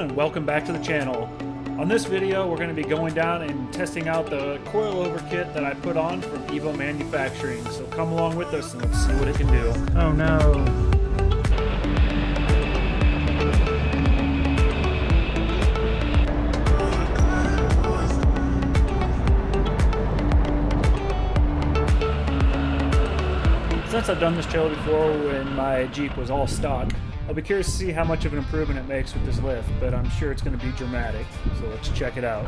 and welcome back to the channel. On this video we're going to be going down and testing out the coilover kit that I put on from Evo Manufacturing. So come along with us and let's see what it can do. Oh no. Since I've done this trailer before when my Jeep was all stock, I'll be curious to see how much of an improvement it makes with this lift, but I'm sure it's going to be dramatic, so let's check it out.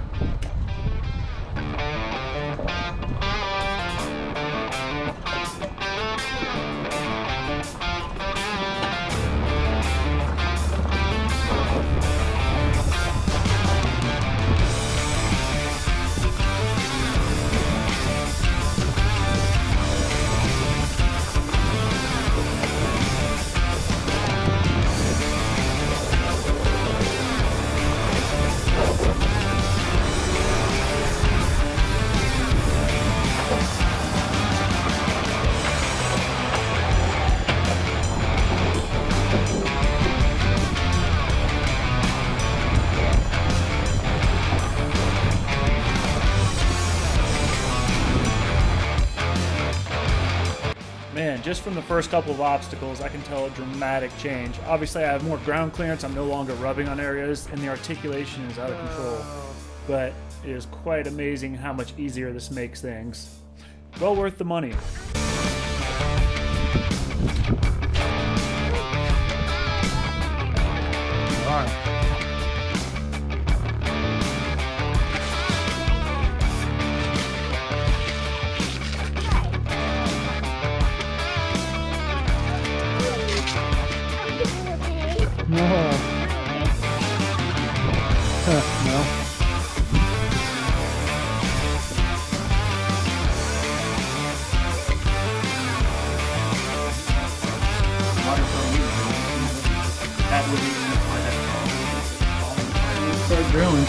Man, just from the first couple of obstacles, I can tell a dramatic change. Obviously, I have more ground clearance, I'm no longer rubbing on areas, and the articulation is out of control. But it is quite amazing how much easier this makes things. Well worth the money. All right. No. No. That would be start drilling.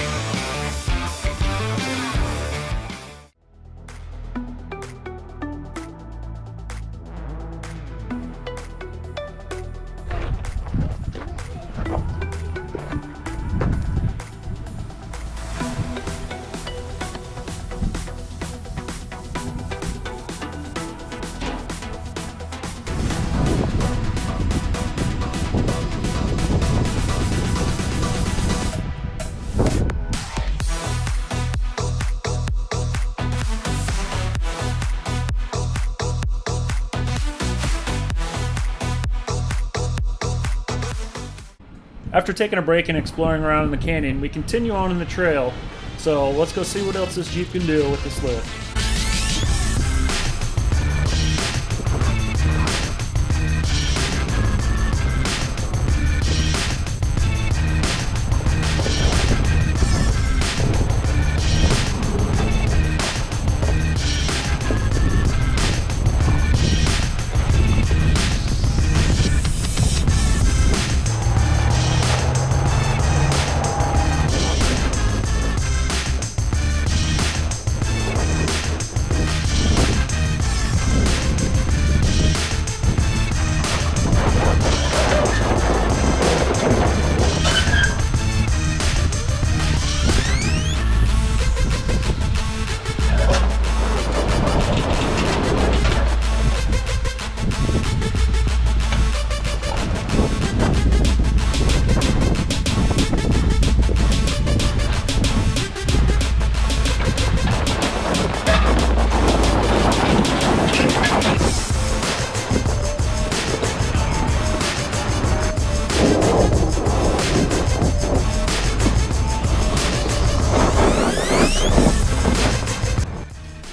After taking a break and exploring around in the canyon, we continue on in the trail. So let's go see what else this Jeep can do with this lift.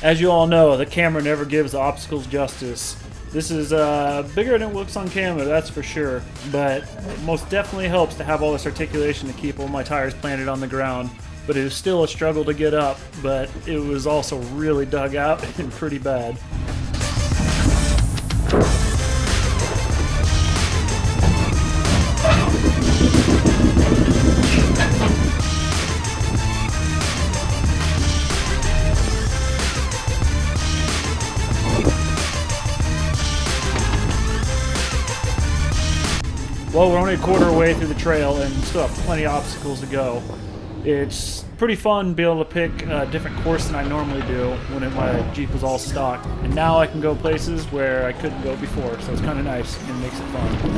As you all know, the camera never gives the obstacles justice. This is bigger than it looks on camera, that's for sure, but it most definitely helps to have all this articulation to keep all my tires planted on the ground. But it is still a struggle to get up, but it was also really dug out and pretty bad. Well, we're only a quarter way through the trail and still have plenty of obstacles to go. It's pretty fun to be able to pick a different course than I normally do when my Jeep was all stock. And now I can go places where I couldn't go before, so it's kind of nice and makes it fun.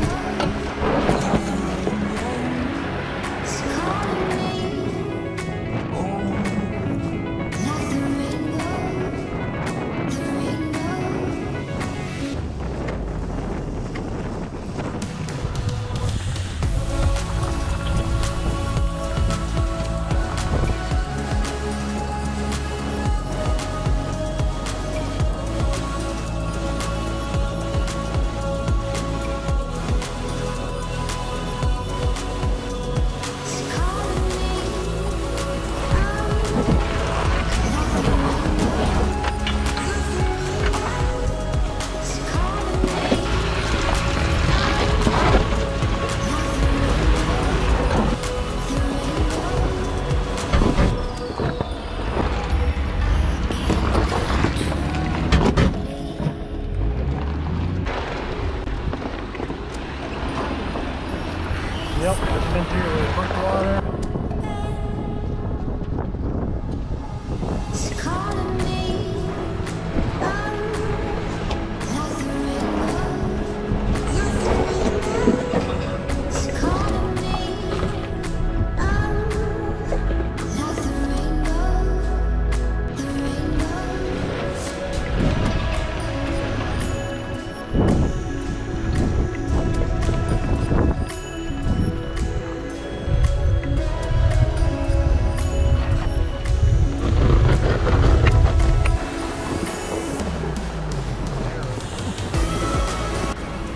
Yep, just been through the quick water.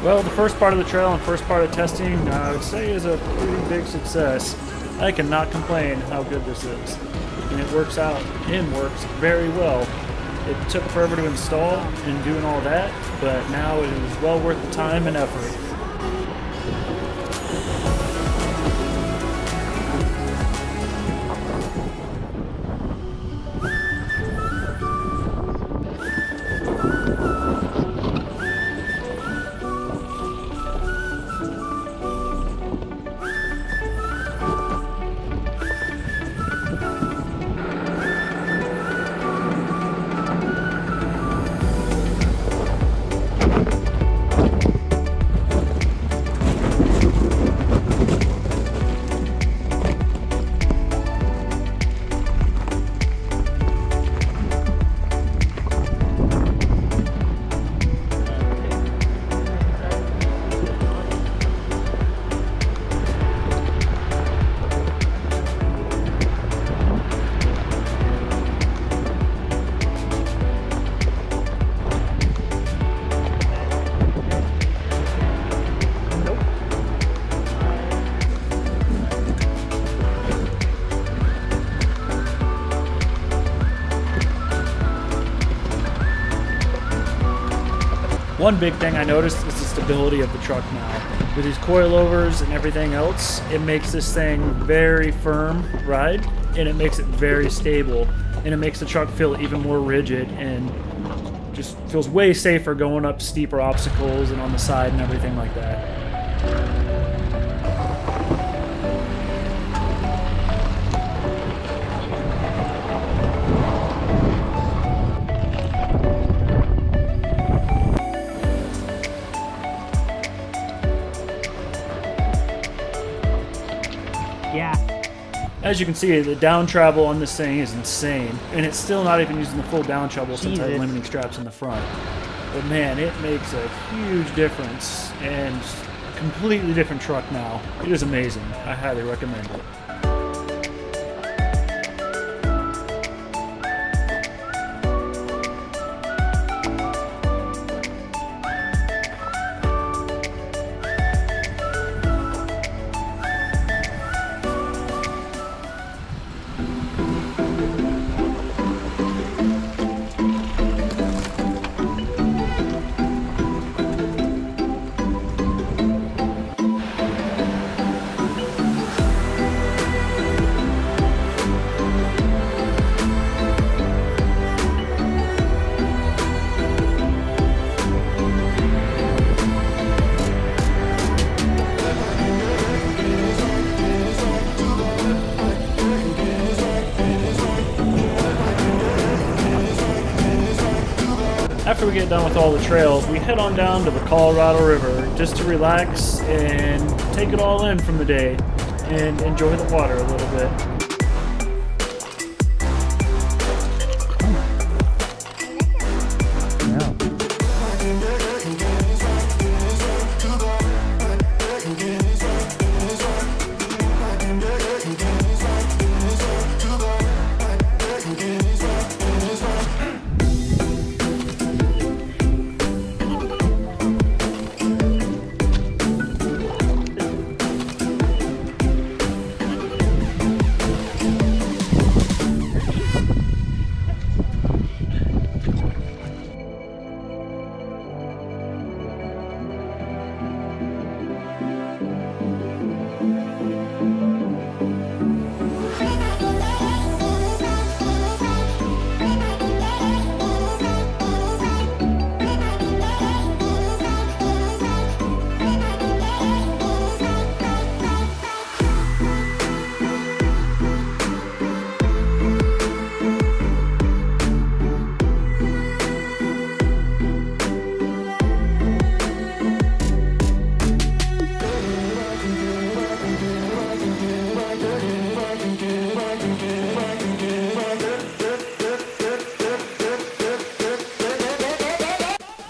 Well, the first part of the trail and first part of testing, I would say is a pretty big success. I cannot complain how good this is. And it works out and works very well. It took forever to install and doing all that, but now it is well worth the time and effort. One big thing I noticed is the stability of the truck now. With these coilovers and everything else, it makes this thing very firm ride, and it makes it very stable, and it makes the truck feel even more rigid and just feels way safer going up steeper obstacles and on the side and everything like that. Yeah. As you can see, the down travel on this thing is insane, and it's still not even using the full down travel since I have limiting straps in the front. But man, it makes a huge difference, and completely different truck now. It is amazing. I highly recommend it. after we get done with all the trails, we head on down to the Colorado River just to relax and take it all in from the day and enjoy the water a little bit.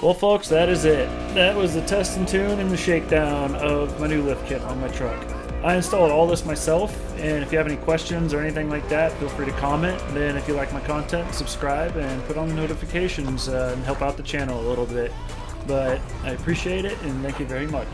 Well folks, that is it. That was the test and tune and the shakedown of my new lift kit on my truck. I installed all this myself, and if you have any questions or anything like that, feel free to comment. And then if you like my content, subscribe and put on the notifications and help out the channel a little bit. But I appreciate it, and thank you very much.